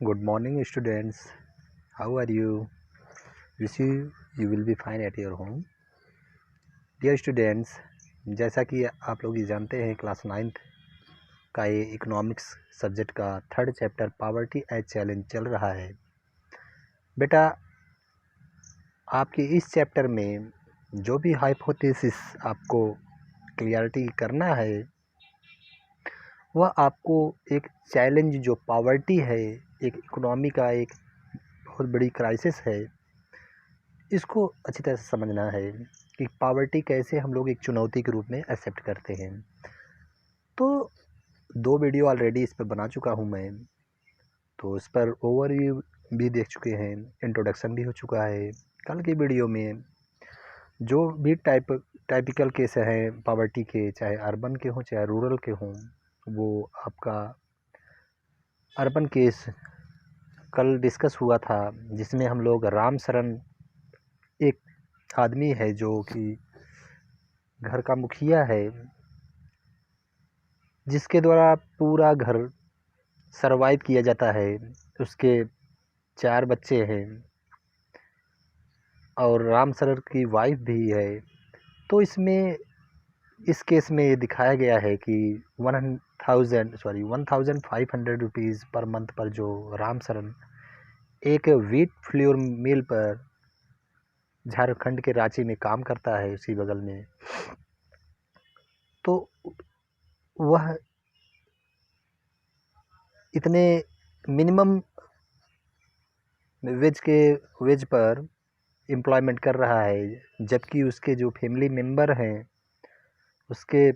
Good morning, students. How are you? Wish you will be fine at your home. Dear students, जैसा कि आप लोग ये जानते हैं क्लास 9th का ये इकोनॉमिक्स सब्जेक्ट का 3rd chapter poverty as challenge चल रहा है। बेटा, आपके इस चैप्टर में जो भी हाइपोथेसिस आपको क्लियरिटी करना है वह आपको एक चैलेंज जो पॉवर्टी है, एक इकोनॉमी का एक बहुत बड़ी क्राइसिस है, इसको अच्छी तरह से समझना है कि पॉवर्टी कैसे हम लोग एक चुनौती के रूप में एक्सेप्ट करते हैं। तो 2 वीडियो ऑलरेडी इस पर बना चुका हूँ मैं, तो इस पर ओवरव्यू भी देख चुके हैं, इंट्रोडक्शन भी हो चुका है। कल की वीडियो में जो भी टाइपिकल केस हैं पॉवर्टी के, चाहे अर्बन के हों चाहे रूरल के हों, वो आपका अर्बन केस कल डिस्कस हुआ था, जिसमें हम लोग राम शरण एक आदमी है जो कि घर का मुखिया है, जिसके द्वारा पूरा घर सरवाइव किया जाता है। उसके 4 बच्चे हैं और राम शरण की वाइफ भी है। तो इसमें इस केस में ये दिखाया गया है कि 1500 रुपीज़ पर मंथ पर जो राम शरण एक व्हीट फ्लोर मिल पर झारखंड के रांची में काम करता है, उसी बगल में, तो वह इतने मिनिमम वेज पर एम्प्लॉयमेंट कर रहा है, जबकि उसके जो फैमिली मेंबर हैं, उसके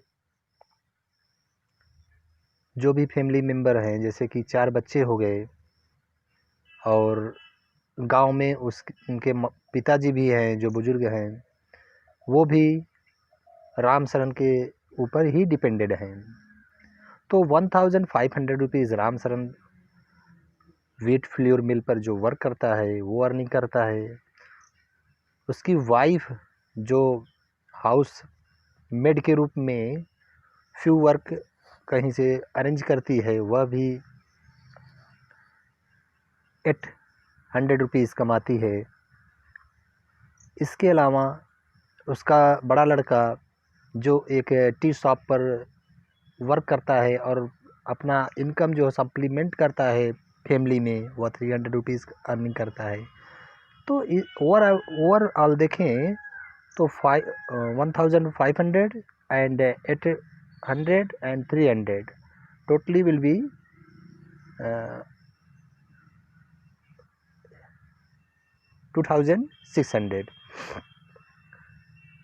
जो भी फैमिली मेंबर हैं, जैसे कि 4 बच्चे हो गए और गांव में उनके पिताजी भी हैं जो बुजुर्ग हैं, वो भी राम शरण के ऊपर ही डिपेंडेड हैं। तो 1500 रुपीज़ राम शरण व्हीट फ्लोर मिल पर जो वर्क करता है वो अर्निंग करता है। उसकी वाइफ जो हाउस मेड के रूप में फ्यू वर्क कहीं से अरेंज करती है, वह भी 800 रुपीज़ कमाती है। इसके अलावा उसका बड़ा लड़का जो एक टी शॉप पर वर्क करता है और अपना इनकम जो सप्लीमेंट करता है फैमिली में, वह 300 रुपीज़ अर्निंग करता है। तो ओवरऑल देखें तो 1500 and 800 and 300 totally will be 2600।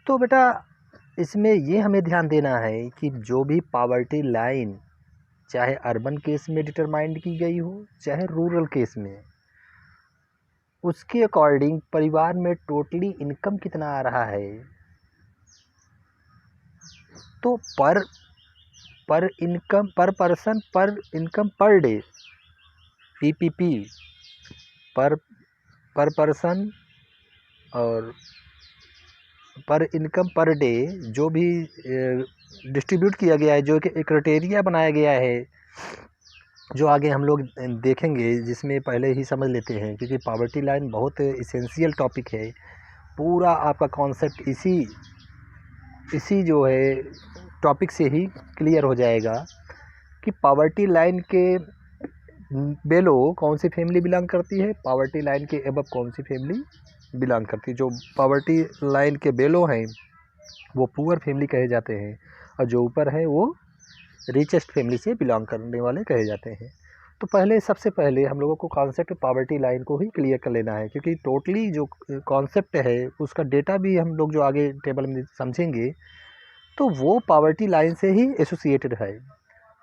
तो बेटा, इसमें ये हमें ध्यान देना है कि जो भी पॉवर्टी लाइन चाहे अर्बन केस में डिटरमाइंड की गई हो चाहे रूरल केस में, उसके अकॉर्डिंग परिवार में टोटली इनकम कितना आ रहा है। तो पर इनकम पर पर्सन पर इनकम पर डे, पीपीपी, पर पर्सन और पर इनकम पर डे जो भी डिस्ट्रीब्यूट किया गया है, जो कि एक क्राइटेरिया बनाया गया है, जो आगे हम लोग देखेंगे, जिसमें पहले ही समझ लेते हैं, क्योंकि पॉवर्टी लाइन बहुत इसेंशियल टॉपिक है। पूरा आपका कॉन्सेप्ट इसी जो है टॉपिक से ही क्लियर हो जाएगा कि पॉवर्टी लाइन के बेलो कौन सी फैमिली बिलोंग करती है, पॉवर्टी लाइन के अबव कौन सी फैमिली बिलोंग करती है। जो पॉवर्टी लाइन के बेलो हैं वो पुअर फैमिली कहे जाते हैं, और जो ऊपर है वो रिचेस्ट फैमिली से बिलोंग करने वाले कहे जाते हैं। तो सबसे पहले हम लोगों को कॉन्सेप्ट पॉवर्टी लाइन को ही क्लियर कर लेना है, क्योंकि टोटली जो कॉन्सेप्ट है उसका डेटा भी हम लोग जो आगे टेबल में समझेंगे तो वो पॉवर्टी लाइन से ही एसोसिएटेड है।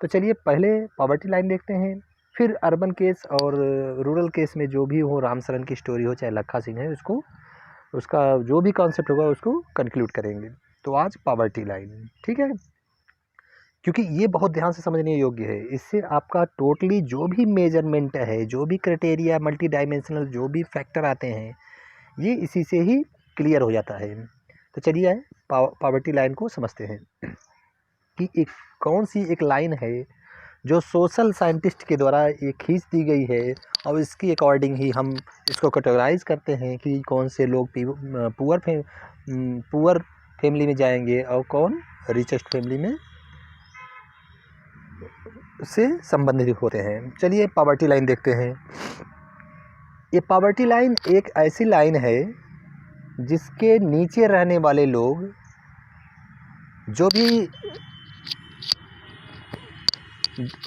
तो चलिए पहले पॉवर्टी लाइन देखते हैं, फिर अर्बन केस और रूरल केस में जो भी हो, राम शरण की स्टोरी हो चाहे लखा सिंह है, उसका जो भी कॉन्सेप्ट होगा उसको कंक्लूड करेंगे। तो आज पॉवर्टी लाइन, ठीक है, क्योंकि ये बहुत ध्यान से समझने योग्य है। इससे आपका टोटली जो भी मेजरमेंट है, जो भी क्राइटेरिया, मल्टी डायमेंशनल जो भी फैक्टर आते हैं, ये इसी से ही क्लियर हो जाता है। तो चलिए पॉवर्टी लाइन को समझते हैं कि कौन सी एक लाइन है जो सोशल साइंटिस्ट के द्वारा ये खींच दी गई है और इसकी अकॉर्डिंग ही हम इसको कैटेगराइज करते हैं कि कौन से लोग पुअर फैमिली में जाएंगे और कौन रिचेस्ट फैमिली में से संबंधित होते हैं। चलिए पॉवर्टी लाइन देखते हैं। ये पॉवर्टी लाइन एक ऐसी लाइन है जिसके नीचे रहने वाले लोग जो भी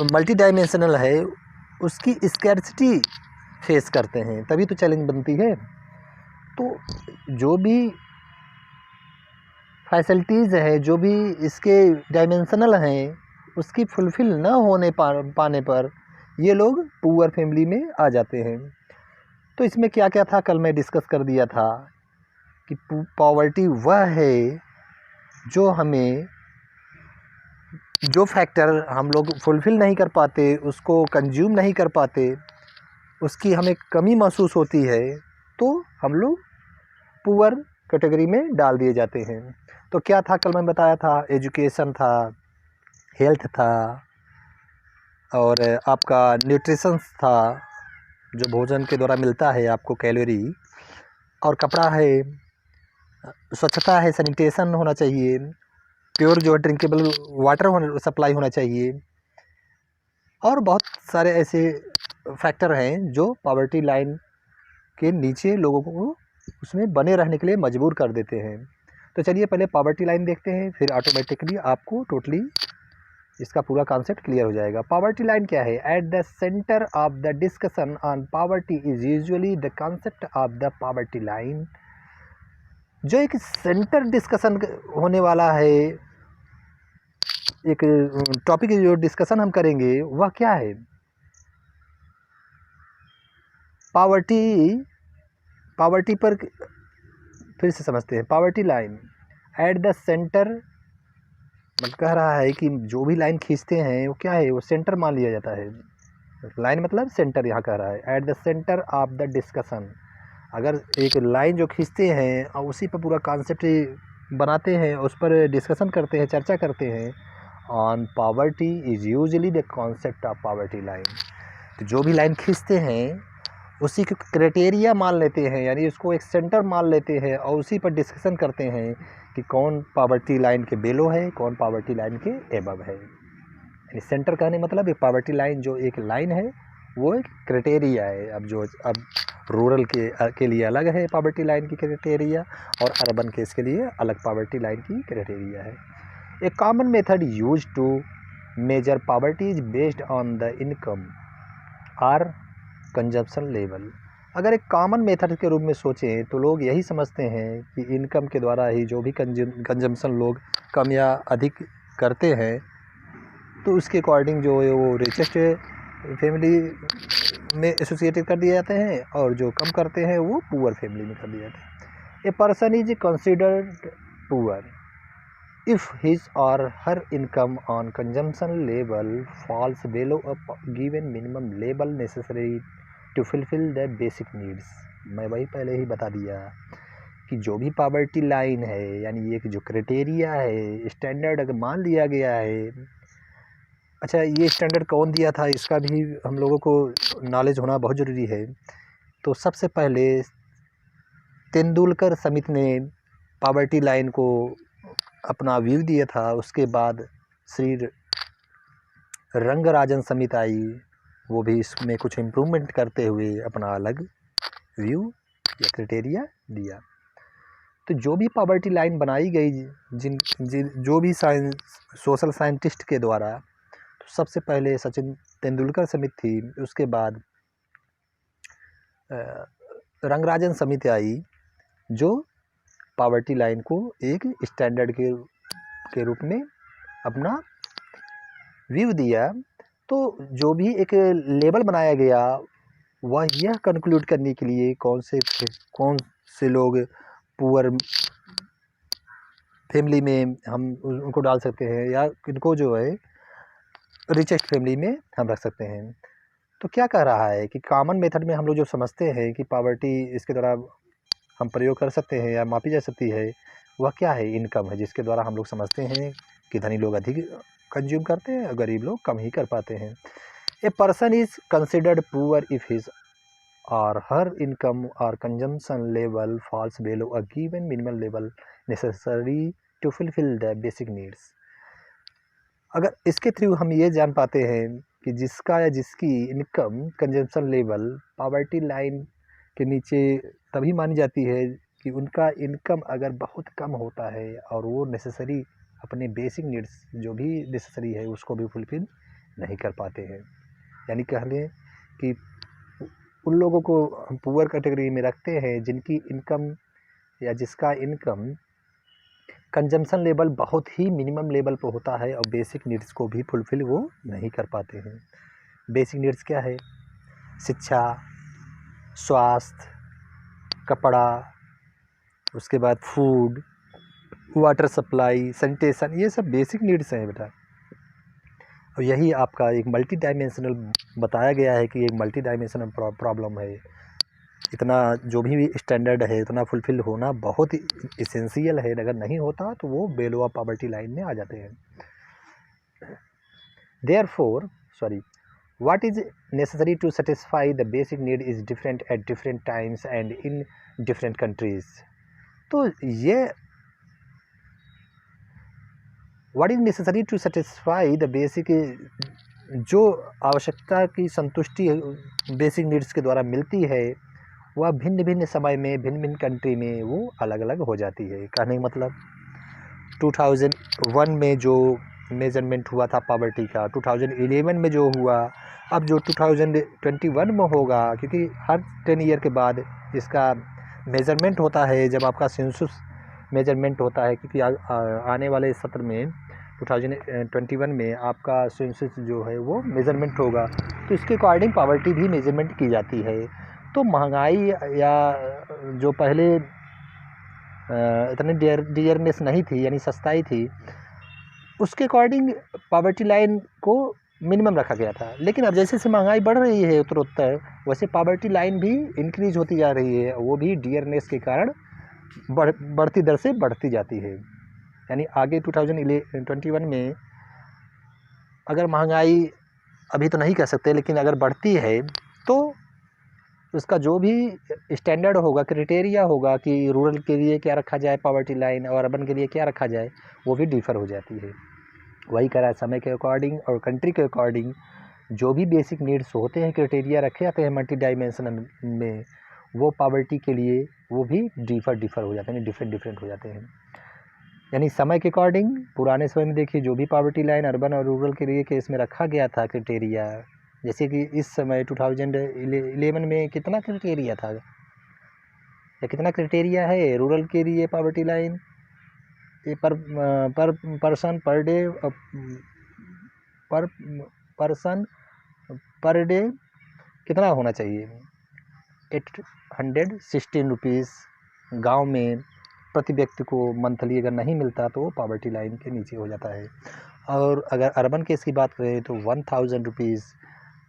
मल्टी डायमेंशनल है उसकी स्कैर्सिटी फेस करते हैं, तभी तो चैलेंज बनती है। तो जो भी फैसिलिटीज़ है, जो भी इसके डायमेंशनल हैं, उसकी फुलफ़िल न होने पाने पर ये लोग पुअर फैमिली में आ जाते हैं। तो इसमें क्या क्या था कल मैं डिस्कस कर दिया था कि पॉवर्टी वह है जो हमें जो फैक्टर हम लोग फुलफ़िल नहीं कर पाते, उसको कंज्यूम नहीं कर पाते, उसकी हमें कमी महसूस होती है, तो हम लोग पुअर कैटेगरी में डाल दिए जाते हैं। तो क्या था कल मैं बताया था, एजुकेशन था, हेल्थ था और आपका न्यूट्रिशंस था जो भोजन के द्वारा मिलता है आपको कैलोरी, और कपड़ा है, स्वच्छता है, सैनिटेशन होना चाहिए, प्योर जो ड्रिंकेबल वाटर सप्लाई होना चाहिए, और बहुत सारे ऐसे फैक्टर हैं जो पॉवर्टी लाइन के नीचे लोगों को उसमें बने रहने के लिए मजबूर कर देते हैं। तो चलिए पहले पॉवर्टी लाइन देखते हैं, फिर ऑटोमेटिकली आपको टोटली इसका पूरा कॉन्सेप्ट क्लियर हो जाएगा। पॉवर्टी लाइन क्या है? At the centre of the discussion on poverty is usually the concept of the poverty line. जो एक सेंटर डिस्कशन होने वाला है, एक टॉपिक जो डिस्कशन हम करेंगे वह क्या है? पॉवर्टी पर फिर से समझते हैं। Poverty line at the centre मतलब कह रहा है कि जो भी लाइन खींचते हैं वो क्या है, वो सेंटर मान लिया जाता है। लाइन मतलब सेंटर यहाँ कह रहा है। At the centre of the discussion, अगर एक लाइन जो खींचते हैं और उसी पर पूरा कॉन्सेप्ट बनाते हैं, उस पर डिस्कशन करते हैं, चर्चा करते हैं, on poverty is usually the concept of poverty line. तो जो भी लाइन खींचते हैं उसी को क्राइटेरिया मान लेते हैं, यानी उसको एक सेंटर मान लेते हैं और उसी पर डिस्कशन करते हैं कि कौन पॉवर्टी लाइन के बेलो है, कौन पॉवर्टी लाइन के एबव है। यानी सेंटर कहने मतलब एक पॉवर्टी लाइन जो एक लाइन है वो एक क्राइटेरिया है। अब रूरल के लिए अलग है पॉवर्टी लाइन की क्राइटेरिया और अर्बन केस के लिए अलग पॉवर्टी लाइन की क्राइटेरिया है। A common method use to measure poverty is based on the income और कंजम्पशन लेवल। अगर एक कॉमन मेथड के रूप में सोचें तो लोग यही समझते हैं कि इनकम के द्वारा ही जो भी कंजम्पशन लोग कम या अधिक करते हैं तो उसके अकॉर्डिंग जो है वो रिचेस्ट फैमिली में एसोसिएटेड कर दिए जाते हैं और जो कम करते हैं वो पुअर फैमिली में कर दिए जाते हैं। A person is considered poor if his or her income on consumption level falls below a given minimum level necessary to fulfill the basic needs। मैं वही पहले ही बता दिया कि जो भी पॉवर्टी लाइन है, यानी एक जो क्राइटेरिया है, स्टैंडर्ड अगर मान लिया गया है। अच्छा, ये स्टैंडर्ड कौन दिया था इसका भी हम लोगों को नॉलेज होना बहुत ज़रूरी है। तो सबसे पहले तेंदुलकर समिति ने पॉवर्टी लाइन को अपना व्यू दिया था। उसके बाद श्री रंगराजन समिति आई, वो भी इसमें कुछ इम्प्रूवमेंट करते हुए अपना अलग व्यू या क्राइटेरिया दिया। तो जो भी पॉवर्टी लाइन बनाई गई जो भी सोशल साइंटिस्ट के द्वारा, तो सबसे पहले सचिन तेंदुलकर समिति थी, उसके बाद रंगराजन समिति आई जो पॉवर्टी लाइन को एक स्टैंडर्ड के रूप में अपना व्यू दिया। तो जो भी एक लेबल बनाया गया वह यह कंक्लूड करने के लिए कौन से लोग पुअर फैमिली में हम उनको डाल सकते हैं या किनको जो है रिचेस्ट फैमिली में हम रख सकते हैं। तो क्या कह रहा है कि कॉमन मेथड में हम लोग जो समझते हैं कि पॉवर्टी इसके द्वारा हम प्रयोग कर सकते हैं या मापी जा सकती है, वह क्या है? इनकम है, जिसके द्वारा हम लोग समझते हैं कि धनी लोग अधिक कंज्यूम करते हैं, गरीब लोग कम ही कर पाते हैं। A person is considered poor if his or her income और consumption level falls below a given minimum level necessary to fulfil the basic needs. अगर इसके थ्रू हम ये जान पाते हैं कि जिसका या जिसकी income consumption level poverty line के नीचे तभी मानी जाती है कि उनका इनकम अगर बहुत कम होता है और वो नेसेसरी अपने बेसिक नीड्स जो भी नेसेसरी है उसको भी फुलफिल नहीं कर पाते हैं। यानी कह लें कि उन लोगों को हम पुअर कैटेगरी में रखते हैं जिनकी इनकम या जिसका इनकम कंजम्पशन लेवल बहुत ही मिनिमम लेवल पर होता है और बेसिक नीड्स को भी फुलफिल वो नहीं कर पाते हैं। बेसिक नीड्स क्या है? शिक्षा, स्वास्थ्य, कपड़ा, उसके बाद फूड, वाटर सप्लाई, सैनिटेशन, ये सब बेसिक नीड्स हैं बेटा। और यही आपका एक मल्टी डायमेंशनल बताया गया है कि एक मल्टी डायमेंशनल प्रॉब्लम है। इतना जो भी स्टैंडर्ड है इतना फुलफिल होना बहुत ही इसेंशियल है। अगर नहीं होता तो वो बेलो ऑफ पॉवर्टी लाइन में आ जाते हैं। Therefore what is necessary to satisfy the basic need is different at different times and in different countries। तो ये what is necessary to satisfy the basic, जो आवश्यकता की संतुष्टि बेसिक नीड्स के द्वारा मिलती है वह भिन्न भिन्न समय में भिन्न भिन्न कंट्री में वो अलग अलग हो जाती है। कहने का मतलब 2001 में जो मेजरमेंट हुआ था पॉवर्टी का, 2011 में जो हुआ, अब जो 2021 में होगा, क्योंकि हर 10 ईयर के बाद इसका मेजरमेंट होता है जब आपका सेंसस मेजरमेंट होता है। क्योंकि आने वाले सत्र में 2021 में आपका सेंसस जो है वो मेजरमेंट होगा, तो इसके अकॉर्डिंग पॉवर्टी भी मेजरमेंट की जाती है। तो महंगाई या जो पहले इतनी डियरनेस नहीं थी यानी सस्ताई थी, उसके अकॉर्डिंग पॉवर्टी लाइन को मिनिमम रखा गया था। लेकिन अब जैसे से महंगाई बढ़ रही है उत्तरोत्तर, वैसे पॉवर्टी लाइन भी इंक्रीज होती जा रही है, वो भी डियरनेस के कारण बढ़ती दर से बढ़ती जाती है। यानी आगे 2021 में अगर महंगाई अभी तो नहीं कह सकते, लेकिन अगर बढ़ती है तो उसका जो भी स्टैंडर्ड होगा, क्राइटेरिया होगा कि रूरल के लिए क्या रखा जाए पॉवर्टी लाइन और अर्बन के लिए क्या रखा जाए, वो भी डिफ़र हो जाती है। वही कह रहा है, समय के अकॉर्डिंग और कंट्री के अकॉर्डिंग जो भी बेसिक नीड्स होते हैं, क्राइटेरिया रखे जाते हैं मल्टी डायमेंशनल में, वो पॉवर्टी के लिए वो भी डिफ़र हो जाते हैं, डिफरेंट हो जाते हैं। यानी समय के अकॉर्डिंग पुराने समय में देखिए जो भी पॉवर्टी लाइन अर्बन और रूरल के लिए केस में रखा गया था क्राइटेरिया, जैसे कि इस समय 2011 में कितना क्राइटेरिया था या कितना क्राइटेरिया है रूरल के लिए पॉवर्टी लाइन, ये पर person per day per day कितना होना चाहिए? 816 रुपीज़ गाँव में प्रति व्यक्ति को मंथली अगर नहीं मिलता तो वो पॉवर्टी लाइन के नीचे हो जाता है। और अगर अर्बन केस की बात करें तो 1000 रुपीज़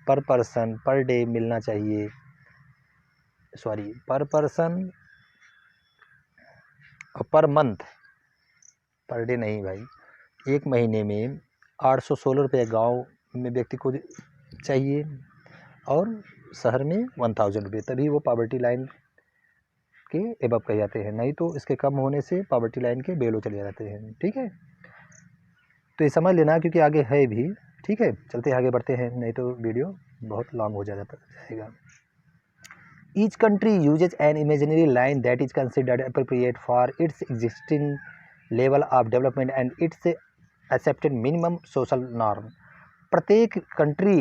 पर पर्सन पर डे मिलना चाहिए, पर person per month, per day नहीं भाई, एक महीने में 816 रुपये गाँव में व्यक्ति को चाहिए और शहर में 1000 रुपये, तभी वो पॉवर्टी लाइन के एबव कह जाते हैं। नहीं तो इसके कम होने से पॉवर्टी लाइन के बेलो चले जाते हैं। ठीक है, तो ये समझ लेना क्योंकि आगे है भी। ठीक है, चलते आगे बढ़ते हैं, नहीं तो वीडियो बहुत लॉन्ग हो जाएगा। Each country uses an imaginary line that is considered appropriate for its existing level of development and its accepted minimum social norm. प्रत्येक कंट्री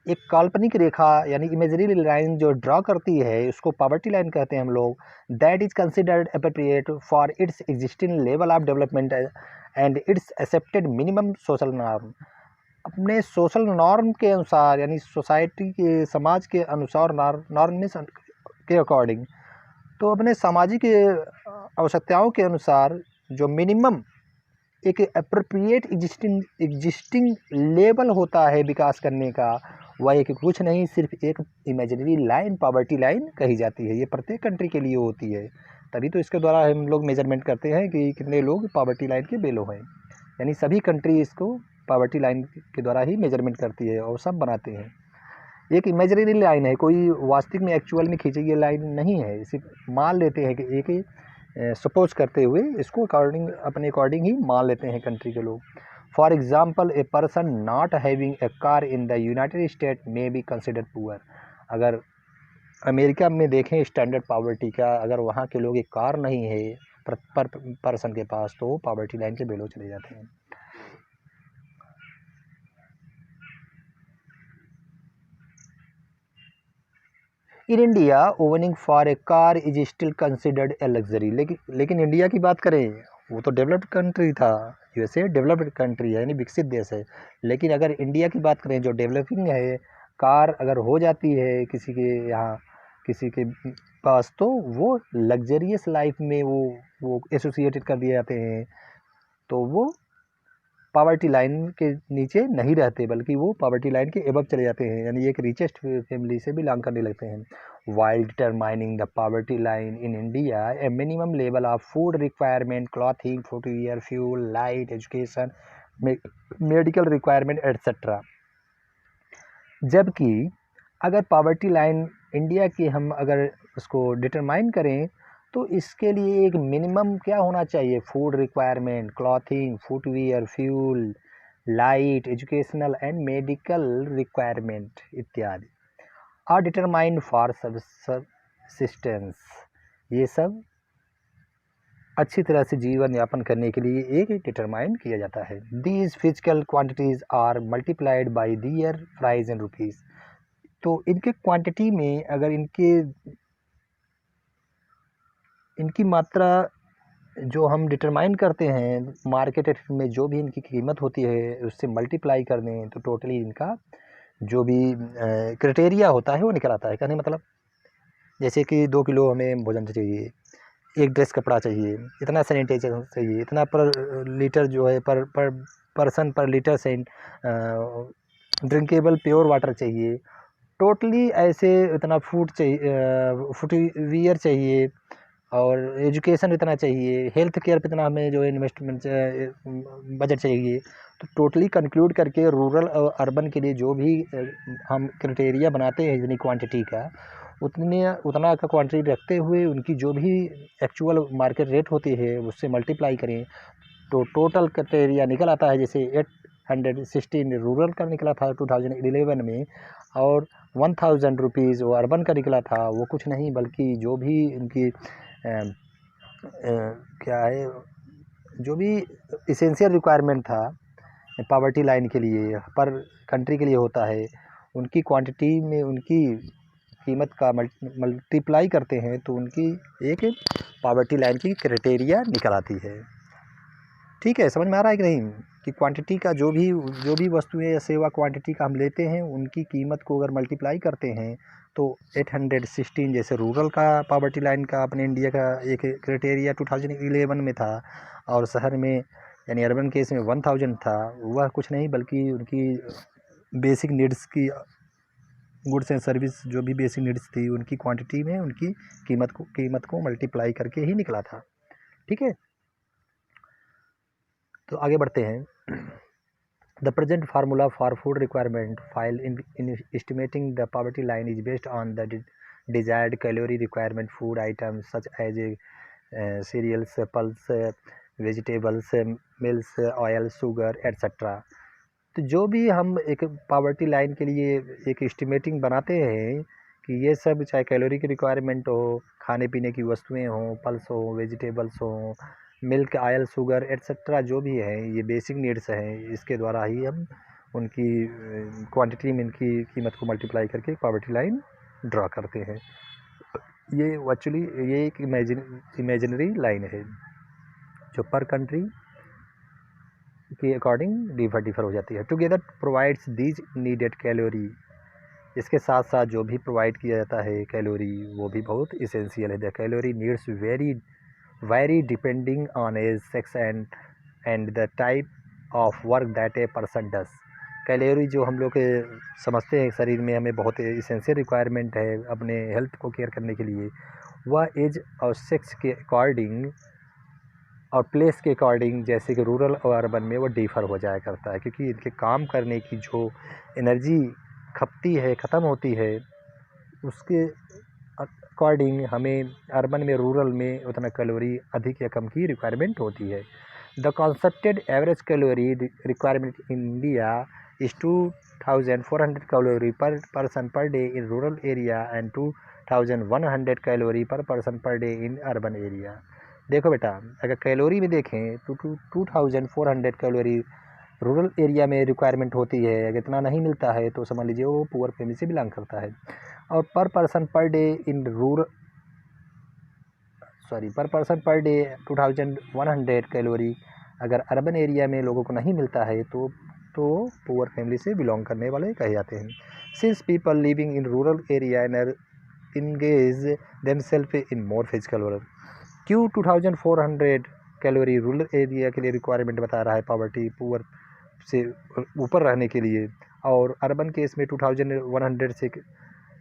एक काल्पनिक रेखा यानी इमेजिनरी लाइन जो ड्रॉ करती है उसको पॉवर्टी लाइन कहते हैं हम लोग, that is considered appropriate for its existing level of development and its accepted minimum social norm. अपने सोशल नॉर्म के अनुसार यानी सोसाइटी के समाज के अनुसार नॉर्म के अकॉर्डिंग, तो अपने सामाजिक आवश्यकताओं के अनुसार जो मिनिमम एक अप्रोप्रिएट एग्जिस्टिंग लेवल होता है विकास करने का, वह एक कुछ नहीं सिर्फ एक इमेजिनरी लाइन पॉवर्टी लाइन कही जाती है। ये प्रत्येक कंट्री के लिए होती है, तभी तो इसके द्वारा हम लोग मेजरमेंट करते हैं कि कितने लोग पॉवर्टी लाइन के बेलो हैं। यानी सभी कंट्री इसको पॉवर्टी लाइन के द्वारा ही मेजरमेंट करती है और सब बनाते हैं। एक इमेजनरी लाइन है, कोई वास्तविक में एक्चुअल में खींची गई लाइन नहीं है, सिर्फ मान लेते हैं कि एक सपोज करते हुए इसको अपने अकॉर्डिंग ही मान लेते हैं कंट्री के लोग। For example, a person not having a car in the United state may be considered poor. अगर अमेरिका में देखें स्टैंडर्ड पॉवर्टी का, अगर वहाँ के लोग एक कार नहीं है पर पर्सन के पास, तो पॉवर्टी लाइन के बिलो चले जाते हैं। In India owning for a car is still considered a luxury. लेकिन इंडिया की बात करें, वो तो डेवलप्ड कंट्री था, यूएसए डेवलप्ड कंट्री है यानी विकसित देश है। लेकिन अगर इंडिया की बात करें जो डेवलपिंग है, कार अगर हो जाती है किसी के यहाँ किसी के पास, तो वो लग्जरियस लाइफ में वो एसोसिएटेड कर दिए जाते हैं, तो वो पॉवर्टी लाइन के नीचे नहीं रहते, बल्कि वो पॉवर्टी लाइन के एबव चले जाते हैं, यानी एक रिचेस्ट फैमिली से बिलोंग करने लगते हैं। While determining the poverty line in India, A minimum level of food requirement, clothing, footwear, fuel, light, education, medical requirement etcetera. जबकि अगर पॉवर्टी लाइन इंडिया की हम अगर उसको डिटरमाइन करें, तो इसके लिए एक मिनिमम क्या होना चाहिए, food requirement, clothing, footwear, fuel, light, educational and medical requirement इत्यादि आर डिटरमाइंड फॉर सबसिस्टेंस। ये सब अच्छी तरह से जीवन यापन करने के लिए एक डिटरमाइन किया जाता है। These physical quantities are multiplied by their price in rupees. तो इनके क्वांटिटी में अगर इनकी मात्रा जो हम डिटरमाइन करते हैं मार्केट रेट में, जो भी इनकी कीमत होती है उससे मल्टीप्लाई कर दें, तो टोटली इनका जो भी क्राइटेरिया होता है वो निकल आता है। कहने मतलब जैसे कि 2 किलो हमें भोजन चाहिए, एक ड्रेस कपड़ा चाहिए, इतना सैनिटाइजर चाहिए, इतना पर लीटर जो है पर पर्सन पर लीटर से ड्रिंकेबल प्योर वाटर चाहिए, टोटली ऐसे इतना फूड चाहिए, फुटवियर चाहिए, और एजुकेशन इतना चाहिए, हेल्थ केयर पे इतना हमें जो इन्वेस्टमेंट बजट चाहिए। तो टोटली कंक्लूड करके रूरल और अर्बन के लिए जो भी हम क्राइटेरिया बनाते हैं इतनी क्वांटिटी का, उतना का क्वांटिटी रखते हुए उनकी जो भी एक्चुअल मार्केट रेट होती है उससे मल्टीप्लाई करें, तो टोटल क्राइटेरिया निकल आता है। जैसे 816 रूरल का निकला था 2011 में, और 1000 रुपीज़ वो अर्बन का निकला था। वो कुछ नहीं बल्कि जो भी इनकी क्या है, जो भी इसेंशियल रिक्वायरमेंट था पॉवर्टी लाइन के लिए पर कंट्री के लिए होता है, उनकी क्वांटिटी में उनकी कीमत का मल्टीप्लाई करते हैं, तो उनकी एक पॉवर्टी लाइन की क्राइटेरिया निकल आती है। ठीक है, समझ में आ रहा है कि नहीं, कि क्वांटिटी का जो भी वस्तुएं या सेवा क्वांटिटी का हम लेते हैं उनकी कीमत को अगर मल्टीप्लाई करते हैं, तो 816 जैसे रूरल का पॉवर्टी लाइन का अपने इंडिया का एक क्राइटेरिया 2011 में था, और शहर में यानी अर्बन केस में 1000 था। वह कुछ नहीं बल्कि उनकी बेसिक नीड्स की, गुड्स एंड सर्विस जो भी बेसिक नीड्स थी उनकी क्वांटिटी में उनकी कीमत को मल्टीप्लाई करके ही निकला था। ठीक है, तो आगे बढ़ते हैं। The present formula for food requirement file in estimating the poverty line is based on the desired calorie requirement food items such as cereals, pulse, vegetables, mills, oil, sugar etcetera. तो जो भी हम एक पॉवर्टी लाइन के लिए एक estimating बनाते हैं कि ये सब चाहे कैलोरी की रिक्वायरमेंट हो, खाने पीने की वस्तुएं हों, पल्स हो, वेजिटेबल्स हों, मिल्क, ऑयल, शुगर एट्सेट्रा, जो भी है ये बेसिक नीड्स हैं, इसके द्वारा ही हम उनकी क्वांटिटी में इनकी कीमत को मल्टीप्लाई करके पॉवर्टी लाइन ड्रा करते हैं। ये एक्चुअली ये एक इमेजिनरी लाइन है जो पर कंट्री के अकॉर्डिंग डिफर हो जाती है। Together provides these needed calorie, इसके साथ साथ जो भी प्रोवाइड किया जाता है कैलोरी वो भी बहुत इसेंशियल है। The calorie needs vary depending on age, sex and the type of work that a person does. Calorie जो हम लोग समझते हैं शरीर में हमें बहुत इसेंशियल रिक्वायरमेंट है अपने हेल्थ को केयर करने के लिए, वह एज और सेक्स के अकॉर्डिंग और प्लेस के अकॉर्डिंग, जैसे कि रूरल और अर्बन में वो डिफ़र हो जाया करता है, क्योंकि इनके काम करने की जो एनर्जी खपती है, ख़त्म होती है, उसके अकॉर्डिंग हमें अर्बन में, रूरल में उतना कैलोरी अधिक या कम की रिक्वायरमेंट होती है। The accepted average calorie requirement in India is 2400 calorie per person per day in rural area and 2100 calorie per person per day in urban area. देखो बेटा, अगर कैलोरी में देखें तो 2400 कैलोरी रूरल एरिया में रिक्वायरमेंट होती है। अगर इतना नहीं मिलता है तो समझ लीजिए वो पुअर फैमिली से बिलोंग करता है। और पर पर्सन पर डे इन पर पर्सन पर डे 2100 कैलोरी अगर अर्बन एरिया में लोगों को नहीं मिलता है तो पुअर फैमिली से बिलोंग करने वाले कहे जाते हैं। Since people living in rural area engage themself in more physical work. क्यों 2400 कैलोरी रूरल एरिया के लिए रिक्वायरमेंट बता रहा है पॉवर्टी, पुअर से ऊपर रहने के लिए, और अर्बन केस में 2100 से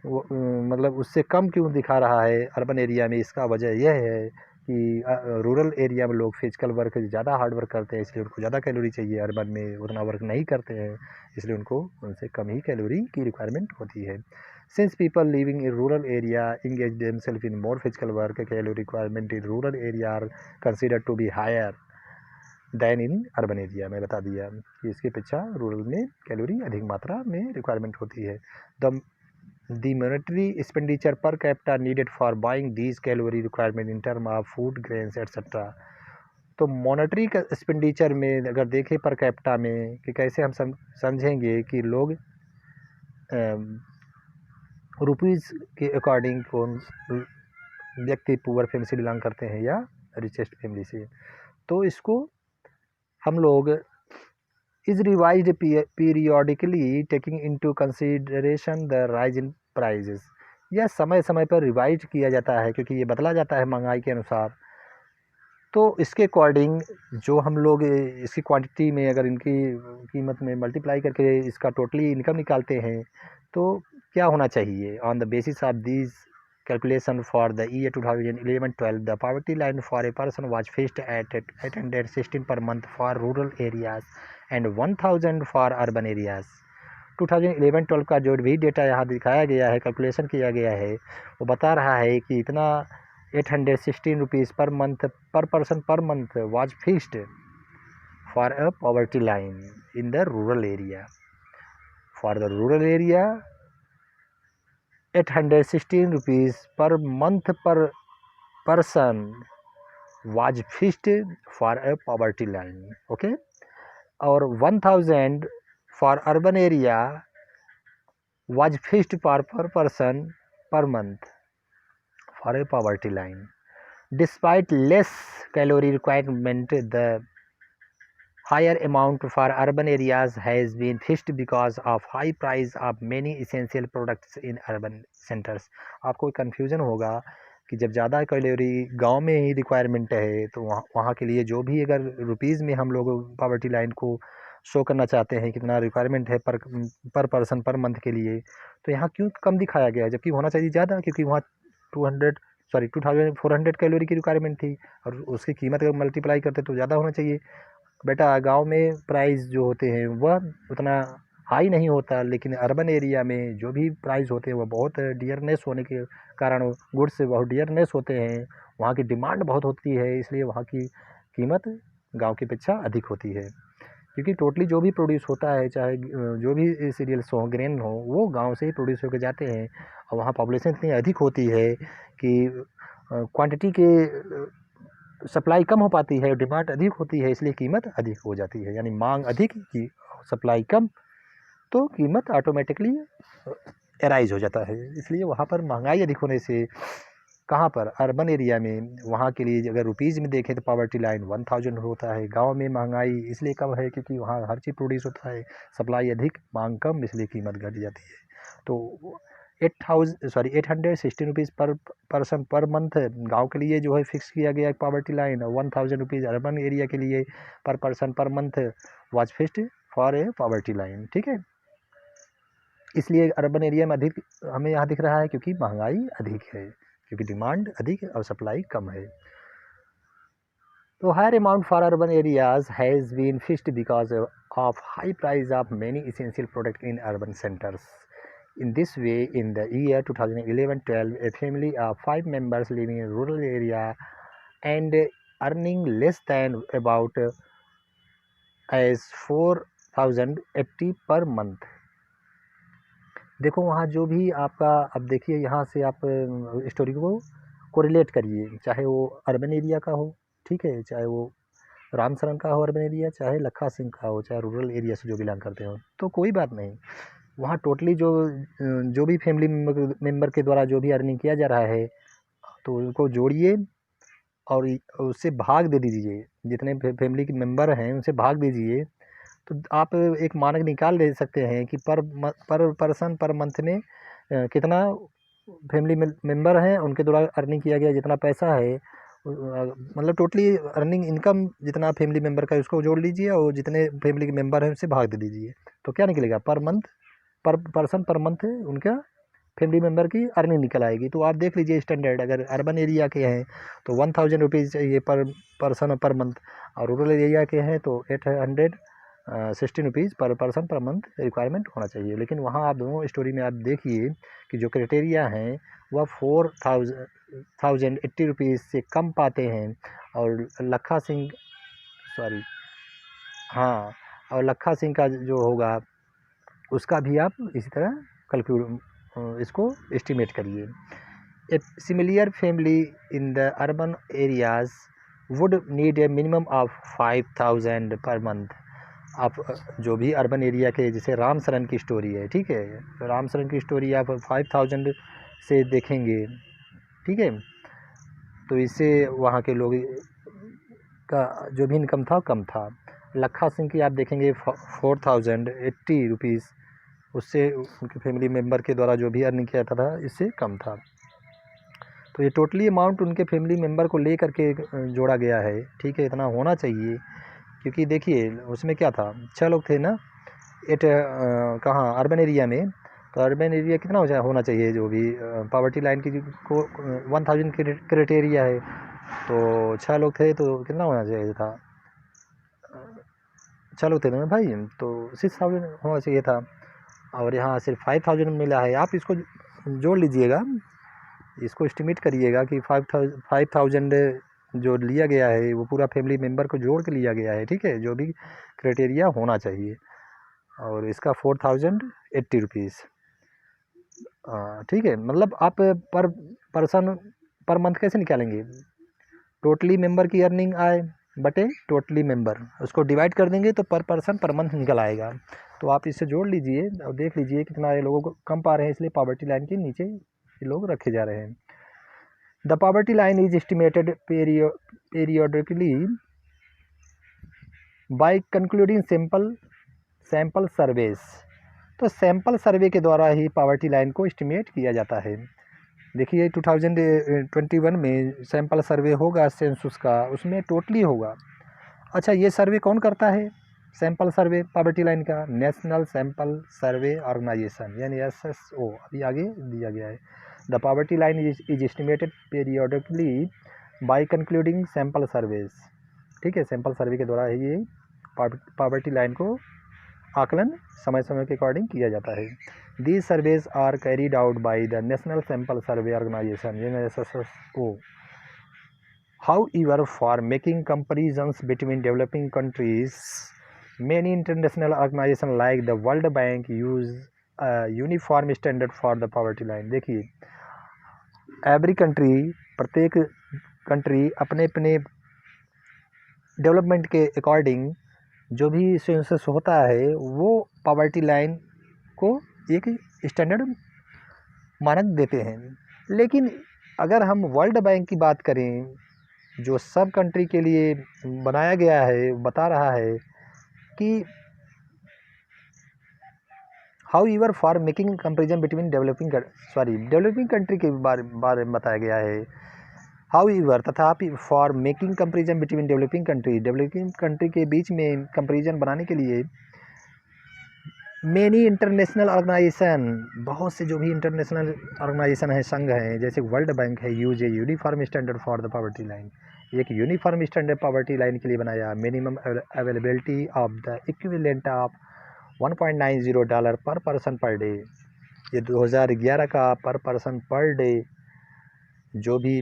मतलब उससे कम क्यों दिखा रहा है अर्बन एरिया में? इसका वजह यह है कि रूरल एरिया में लोग फिजिकल वर्क ज़्यादा हार्ड वर्क करते हैं, इसलिए उनको ज़्यादा कैलोरी चाहिए। अर्बन में उतना वर्क नहीं करते हैं, इसलिए उनको उनसे कम ही कैलोरी की रिक्वायरमेंट होती है। Since people living in rural area engage themself in more physical work, calorie requirement in rural area are considered to be higher than in urban area. में बता दिया कि इसके अपेक्षा रूरल में कैलोरी अधिक मात्रा में रिक्वायरमेंट होती है। The monetary expenditure per capita needed for buying these calorie requirement in term of food, grains, etc. तो मॉनेटरी का एक्सपेंडिचर में अगर देखें पर कैपिटा में कि कैसे हम समझेंगे कि लोग रुपीज़ के अकॉर्डिंग कौन व्यक्ति पुअर फैमिली से बिलोंग करते हैं या रिचेस्ट फैमिली से, तो इसको हम लोग is revised periodically taking into consideration the rise in prices। यह समय समय पर रिवाइज किया जाता है क्योंकि ये बदला जाता है महंगाई के अनुसार। तो इसके अकॉर्डिंग जो हम लोग इसकी क्वांटिटी में अगर इनकी कीमत में मल्टीप्लाई करके इसका टोटली इनकम निकालते हैं तो क्या होना चाहिए? On the basis of these calculation for the year 2011-12 the poverty line for a person was fixed at 816 per month for rural areas and 1000 for urban areas। 2011-12 का जो भी डेटा यहाँ दिखाया गया है, कैलकुलेशन किया गया है, वो बता रहा है कि इतना 816 रुपीज़ पर मंथ पर person per month was fixed for a poverty line in the rural area. For the rural area 816 rupees per month per person was fixed for a poverty line, okay, और 1000 for urban area was fixed per person per month for a poverty line। Despite less calorie requirement, the higher amount for urban areas has been fixed because of high price of many essential products in urban centers। आपको confusion होगा कि जब ज़्यादा calorie गांव में ही requirement है तो वहाँ के लिए जो भी अगर रुपीज़ में हम लोग पॉवर्टी लाइन को शो करना चाहते हैं कितना रिक्वायरमेंट है पर पर्सन पर मंथ के लिए, तो यहाँ क्यों कम दिखाया गया है जबकि होना चाहिए ज़्यादा? क्योंकि वहाँ 2400 कैलोरी की रिक्वायरमेंट थी और उसकी कीमत अगर मल्टीप्लाई करते तो ज़्यादा होना चाहिए। बेटा गांव में प्राइस जो होते हैं वह उतना हाई नहीं होता, लेकिन अर्बन एरिया में जो भी प्राइस होते हैं वह बहुत डियरनेस होने के कारण गुड्स से बहुत डियरनेस होते हैं, वहाँ की डिमांड बहुत होती है, इसलिए वहाँ की कीमत गांव की अपेक्षा अधिक होती है। क्योंकि टोटली जो भी प्रोड्यूस होता है, चाहे जो भी सीरियल्स हो, ग्रेन हो, वो गांव से ही प्रोड्यूस होकर जाते हैं और वहाँ पॉपुलेशन इतनी अधिक होती है कि क्वांटिटी के सप्लाई कम हो पाती है, डिमांड अधिक होती है, इसलिए कीमत अधिक हो जाती है। यानी मांग अधिक की सप्लाई कम, तो कीमत ऑटोमेटिकली एराइज हो जाता है। इसलिए वहाँ पर महंगाई अधिक होने से कहाँ पर? अर्बन एरिया में। वहाँ के लिए अगर रुपीज़ में देखें तो पॉवर्टी लाइन 1000 होता है। गांव में महंगाई इसलिए कम है क्योंकि वहाँ हर चीज़ प्रोड्यूस होता है, सप्लाई अधिक मांग कम, इसलिए कीमत घट जाती है। तो 816 रुपीज़ पर पर्सन पर मंथ गांव के लिए जो है फिक्स किया गया poverty line, 1000 rupees urban area के लिए पर person per month was fixed for a poverty line. ठीक है, इसलिए अर्बन एरिया में अधिक हमें यहाँ दिख रहा है क्योंकि महंगाई अधिक है, क्योंकि डिमांड अधिक और सप्लाई कम है। तो higher amount for urban areas has been fixed because of high price of many essential products in urban centers. In this way, in the year 2011-12, a family of 5 members living in rural area and earning less than about as 4080 per month. देखो वहाँ जो भी आपका, अब देखिए यहाँ से आप स्टोरी को कोरिलेट करिए, चाहे वो अर्बन एरिया का हो, ठीक है, चाहे वो रामसरन का हो अर्बन एरिया, चाहे लखा सिंह का हो, चाहे रूरल एरिया से जो बिलोंग करते हो, तो कोई बात नहीं, वहाँ टोटली जो भी फैमिली मेम्बर के द्वारा जो भी अर्निंग किया जा रहा है तो उनको जोड़िए और उससे भाग दे दीजिए, जितने फैमिली के मेम्बर हैं उनसे भाग दीजिए, तो आप एक मानक निकाल ले सकते हैं कि पर पर्सन पर मंथ में कितना फैमिली मेम्बर हैं उनके द्वारा अर्निंग किया गया जितना पैसा है, मतलब टोटली अर्निंग इनकम जितना फैमिली मेम्बर का है उसको जोड़ लीजिए और जितने फैमिली के मेम्बर हैं उससे भाग दे दीजिए, तो क्या निकलेगा पर मंथ पर पर्सन पर मंथ उनका फैमिली मेम्बर की अर्निंग निकल आएगी। तो आप देख लीजिए स्टैंडर्ड, अगर अर्बन एरिया के हैं तो 1000 रुपीज़ चाहिए पर पर्सन पर मंथ, और रूरल एरिया के हैं तो 816 रुपीज़ पर पर्सन पर मंथ रिक्वायरमेंट होना चाहिए। लेकिन वहाँ आप दोनों स्टोरी में आप देखिए कि जो क्राइटेरिया हैं वह 4080 रुपीज़ से कम पाते हैं, और लखा सिंह हाँ, और लखा सिंह का जो होगा उसका भी आप इसी तरह कैलकुलेट इसको एस्टिमेट करिए। A similar family in the urban areas would need a minimum of 5000 per month. आप जो भी अर्बन एरिया के, जैसे रामसरन की स्टोरी है, ठीक है, तो रामसरन की स्टोरी आप 5000 से देखेंगे, ठीक है, तो इससे वहाँ के लोग का जो भी इनकम था कम था। लखा सिंह की आप देखेंगे 4080 रुपीज़, उससे उनके फैमिली मेम्बर के द्वारा जो भी अर्निंग किया था इससे कम था। तो ये टोटली अमाउंट उनके फैमिली मेम्बर को ले करके जोड़ा गया है, ठीक है, इतना होना चाहिए, क्योंकि देखिए उसमें क्या था, 6 लोग थे ना, कहाँ अर्बन एरिया में, तो अर्बन एरिया कितना होना चाहिए, जो भी पॉवर्टी लाइन की को 1000 क्राइटेरिया है, तो 6 लोग थे तो कितना होना चाहिए था, 6 लोग थे ना भाई, तो 6000 होना चाहिए था, और यहाँ सिर्फ 5000 मिला है। आप इसको जोड़ लीजिएगा, इसको एस्टिमेट करिएगा कि 5000 जो लिया गया है वो पूरा फैमिली मेम्बर को जोड़ के लिया गया है, ठीक है, जो भी क्राइटेरिया होना चाहिए, और इसका 4080 रुपीज़, ठीक है। मतलब आप पर पर्सन पर मंथ कैसे निकालेंगे, टोटली मेंबर की अर्निंग आए बटे टोटली मेंबर, उसको डिवाइड कर देंगे तो पर पर्सन पर मंथ निकल आएगा। तो आप इससे जोड़ लीजिए और देख लीजिए कितना ये लोगों को कम पा रहे हैं, इसलिए पॉवर्टी लाइन के नीचे ये लोग रखे जा रहे हैं। The poverty line is estimated periodically by concluding sample surveys. तो सैंपल सर्वे के द्वारा ही पॉवर्टी लाइन को एस्टिमेट किया जाता है। देखिए 2021 में सैंपल सर्वे होगा सेंसस का, उसमें टोटली होगा। अच्छा, ये सर्वे कौन करता है, सैंपल सर्वे पॉवर्टी लाइन का? नेशनल सैंपल सर्वे ऑर्गेनाइजेशन, यानी SSO, अभी आगे दिया गया है। The poverty line is estimated periodically by concluding sample surveys, ठीक है, सैंपल सर्वे के द्वारा ही ये पॉवर्टी लाइन को आकलन समय समय के अकॉर्डिंग किया जाता है। These surveys are carried out by the National Sample Survey Organization (NSSO). However, for making comparisons between developing countries, many international organizations like the World Bank use a uniform standard for the poverty line. देखिए, every country, प्रत्येक country अपने अपने development के according जो भी census होता है वो पॉवर्टी लाइन को एक स्टैंडर्ड मानक देते हैं। लेकिन अगर हम वर्ल्ड बैंक की बात करें, जो सब कंट्री के लिए बनाया गया है, बता रहा है कि however for making comparison between developing country के बारे में बताया गया है। हाउएवर, तथापि, for making comparison between developing country के बीच में कंपैरिजन बनाने के लिए मेनी इंटरनेशनल ऑर्गेनाइजेशन, बहुत से जो भी इंटरनेशनल ऑर्गेनाइजेशन है, संघ हैं, जैसे वर्ल्ड बैंक है, use a uniform standard for the poverty line. एक यूनिफॉर्म स्टैंडर्ड पॉवर्टी लाइन के लिए बनाया। Minimum availability of the equivalent of $1.90 पर पर्सन पर डे। ये 2011 का पर पर्सन पर डे जो भी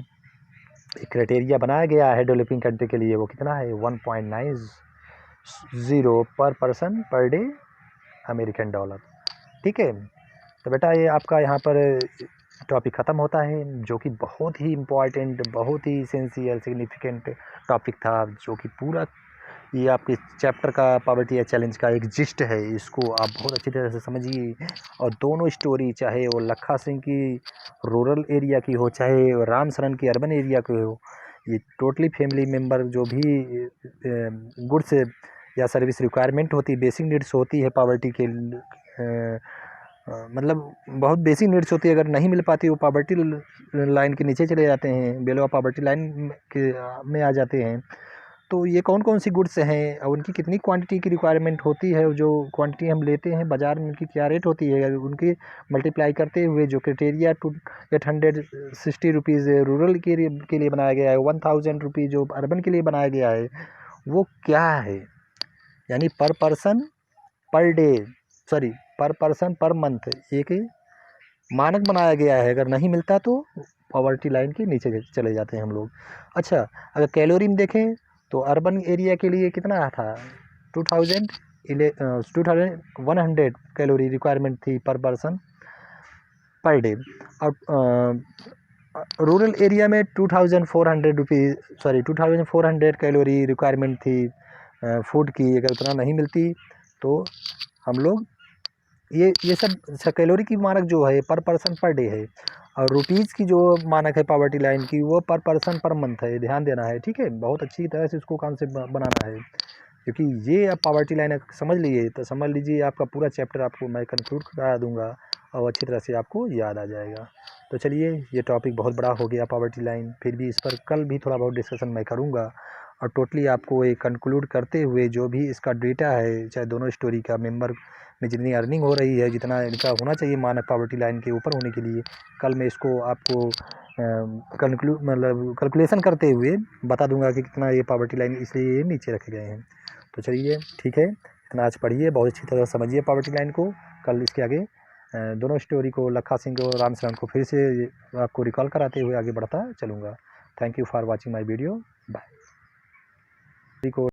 क्राइटेरिया बनाया गया है डेवलपिंग कंट्री के लिए, वो कितना है? 1.90 पर person per day American dollar. ठीक है, तो बेटा ये आपका यहाँ पर टॉपिक ख़त्म होता है, जो कि बहुत ही इम्पॉर्टेंट, बहुत ही इसेंशियल सिग्निफिकेंट टॉपिक था, जो कि पूरा ये आपके चैप्टर का पॉवर्टी या चैलेंज का एक जिस्ट है। इसको आप बहुत अच्छी तरह से समझिए। और दोनों स्टोरी, चाहे वो लखा सिंह की रूरल एरिया की हो, चाहे राम शरण की अर्बन एरिया की हो, ये टोटली फैमिली मेम्बर जो भी गुड्स या सर्विस रिक्वायरमेंट होती है, बेसिक नीड्स होती है पॉवर्टी के मतलब बहुत बेसिक नीड्स होती है, अगर नहीं मिल पाती वो पॉवर्टी लाइन के नीचे चले जाते हैं, बिलो पॉवर्टी लाइन के में आ जाते हैं। तो ये कौन कौन सी गुड्स हैं और उनकी कितनी क्वांटिटी की रिक्वायरमेंट होती है, जो क्वांटिटी हम लेते हैं बाज़ार में उनकी क्या रेट होती है, उनकी मल्टीप्लाई करते हुए जो क्राइटेरिया 860 रुपीज़ रूरल के लिए बनाया गया है, 1000 रुपीज़ जो अर्बन के लिए बनाया गया है, वो क्या है? यानी पर पर्सन पर डे, सॉरी पर पर्सन पर मंथ एक मानक बनाया गया है। अगर नहीं मिलता तो पॉवर्टी लाइन के नीचे चले जाते हैं हम लोग। अच्छा, अगर कैलोरी में देखें तो अर्बन एरिया के लिए कितना था? 2100 कैलोरी रिक्वायरमेंट थी पर पर्सन पर डे। और रूरल एरिया में 2400 कैलोरी रिक्वायरमेंट थी फूड की। अगर उतना नहीं मिलती तो हम लोग ये सब कैलोरी की मानक जो है पर पर्सन पर डे है, और रुपीज़ की जो मानक है पॉवर्टी लाइन की वो पर पर्सन पर मंथ है। ध्यान देना है, ठीक है, बहुत अच्छी तरह से इसको कॉन्सेप्ट बनाना है, क्योंकि ये आप पॉवर्टी लाइन समझ लीजिए तो समझ लीजिए आपका पूरा चैप्टर आपको मैं कंक्लूड करा दूंगा और अच्छी तरह से आपको याद आ जाएगा। तो चलिए, ये टॉपिक बहुत बड़ा हो गया पॉवर्टी लाइन, फिर भी इस पर कल भी थोड़ा बहुत डिस्कशन मैं करूँगा। और टोटली आपको ये कंक्लूड करते हुए जो भी इसका डेटा है, चाहे दोनों स्टोरी का मेंबर में जितनी अर्निंग हो रही है, जितना इनका होना चाहिए मानक पॉवर्टी लाइन के ऊपर होने के लिए, कल मैं इसको आपको कैलकुलेशन करते हुए बता दूंगा कि कितना ये पॉवर्टी लाइन इसलिए ये नीचे रखे गए हैं। तो चलिए ठीक है, इतना आज पढ़िए, बहुत अच्छी तरह समझिए पॉवर्टी लाइन को। कल इसके आगे दोनों स्टोरी को, लखा सिंह को, राम शरण को फिर से आपको रिकॉल कराते हुए आगे बढ़ता चलूँगा। Thank you for watching my video. Bye.